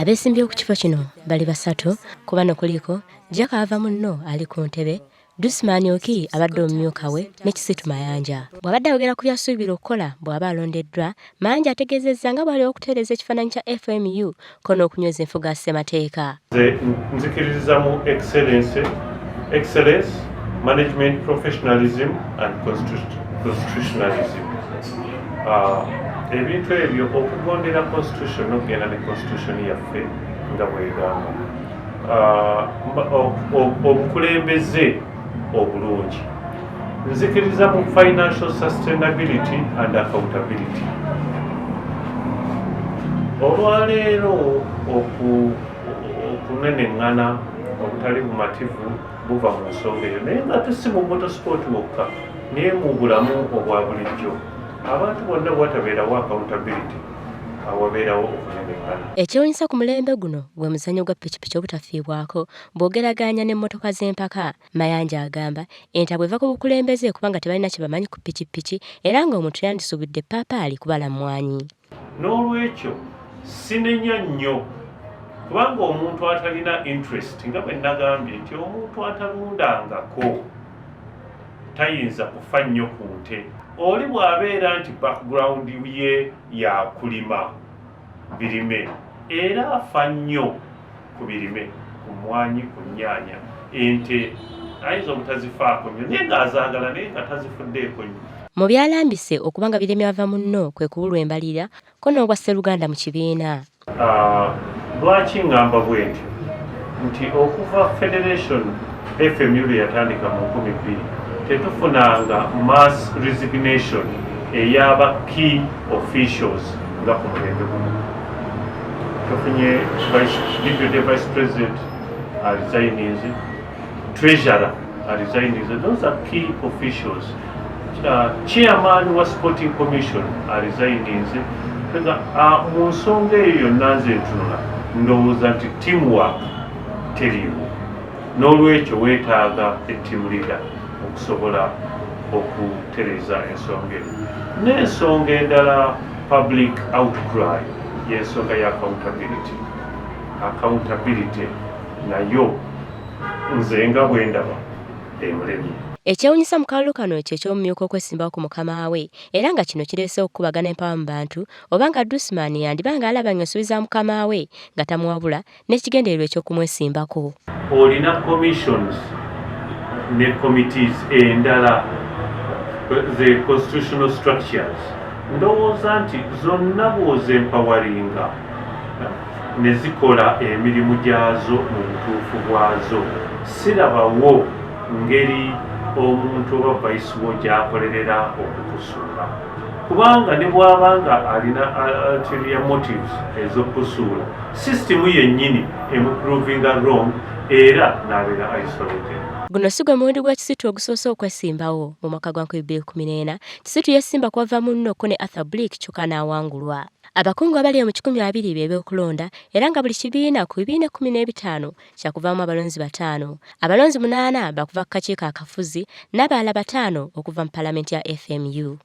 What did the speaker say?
Abeesimbyewo ku kifo kino bali basatu, ku bano kuliko Jack ava munno ali ku ntebe, Dusman Oki abadde omumyuka we ne Kisitu Mayanja. Bw'abadde ayogera ku byasuubira okukola bw'aba alondeddwa, Mayanja ategeezezza nga bw'ali okutereeza ekifaananyi kya FMU ko n'okunyweza enfuga ssemateeka. Nzikiririza mu excellence, management professionalism and constitutionalism. Ebintu ebyo okugondera constitution n'okugenda ne constitution yaffe nga bwegamba, obukulembeze obulungi, nzikiriza mu financial sustainability and accountability. Olwaleero okunenengana obutali bumativu buva mu nsonga eyo, naye ng'ate si mu motorsport wokka, naye mu bulamu obwa bulijjo abantu bonna bwatabeerawo accountability awabeerawo okunenengana. Ekyewuunyisa ku mulembe guno gwe muzannyo gwa ppikipiki obutafiibwako bw'ogeraganya n'emmotoka z'empaka. Mayanja agamba entabwe eva ku bukulembeze kubanga tebalina kye bamanyi ku ppikipiki era ng'omuntu yandisuubidde ppaapaali kubala mmwanyi. N'olwekyo sinenya nnyo kubanga omuntu atalina interest nga bwe nagambye nti omuntu atalundangako tayinza kufa nnyo ku nte. Oli bw'abeera nti background ye yakulima birime era afa nnyo ku birime, ku mmwanyi, ku nnyaanya, ente ayinza obutazifaako nnyo naye ng'azaagala naye nga tazifuddeeko nnyo. Mu byalambise okuba nga bireme ava munno kwe kubulwa embalirira ko n'obwa Sseruganda mu kibiina. Lwaki ngamba bwe nti okuva Federation FMU lwe yatandika mu 2000 tetufunanga mass resignation ey'aba key officials nga ku mulembe guno. Tufunye deputy vice president resigning, treasurer resigning, those are key officials. Chairman wa sporting commission resigning. Mu nsonga eyo yonna nze ntunula ndowooza nti teamwork teriiwo, n'olwekyo weetaaga team leader okusobola okutereeza ensonga eyo. N'ensonga endala public outcry y'ensonga ya accountability nayo nze nga bwe ndaba emulemye. Ekyewuunyisa mu kalulu kano ekyo eky'omumyuka okwesimbawo ku mukama we era nga kino kireesewo okukubagana empawa mu bantu oba nga Dusman yandiba ng'alaba ng'ensuubiza mukama we nga tamuwabula n'ekigendererwa eky'okumwesimbako. Olina commissions ne committees endala, the constitutional structures, ndowooza nti zonna bw'ozempawalinga ne zikola emirimu gyazo mu butuufu bwazo, sirabawo ngeri omuntu oba vayisiwo gy'akolerera okukusuula, kubanga ne bw'abanga alina ulterior motives ez'okukusuula, sisitimu yennyini emuprovinga wrong era n'abeera isolated. Guno si gwe mulundi gwa Kisitu ogusoose okwesimbawo. Mu mwaka gwa 2014 Kisitu yesimba kwava munno ko ne Arthur Blick kyokka n'awangulwa. Abakungu abali mu 20 beebyokulonda era nga buli kibiina ku bibiina 15 kyakuvaamu abalonzi 5, abalonzi 8 bakuva ku kakiiko akafuzi n'abalala 5 okuva mu Paalamenti ya FMU.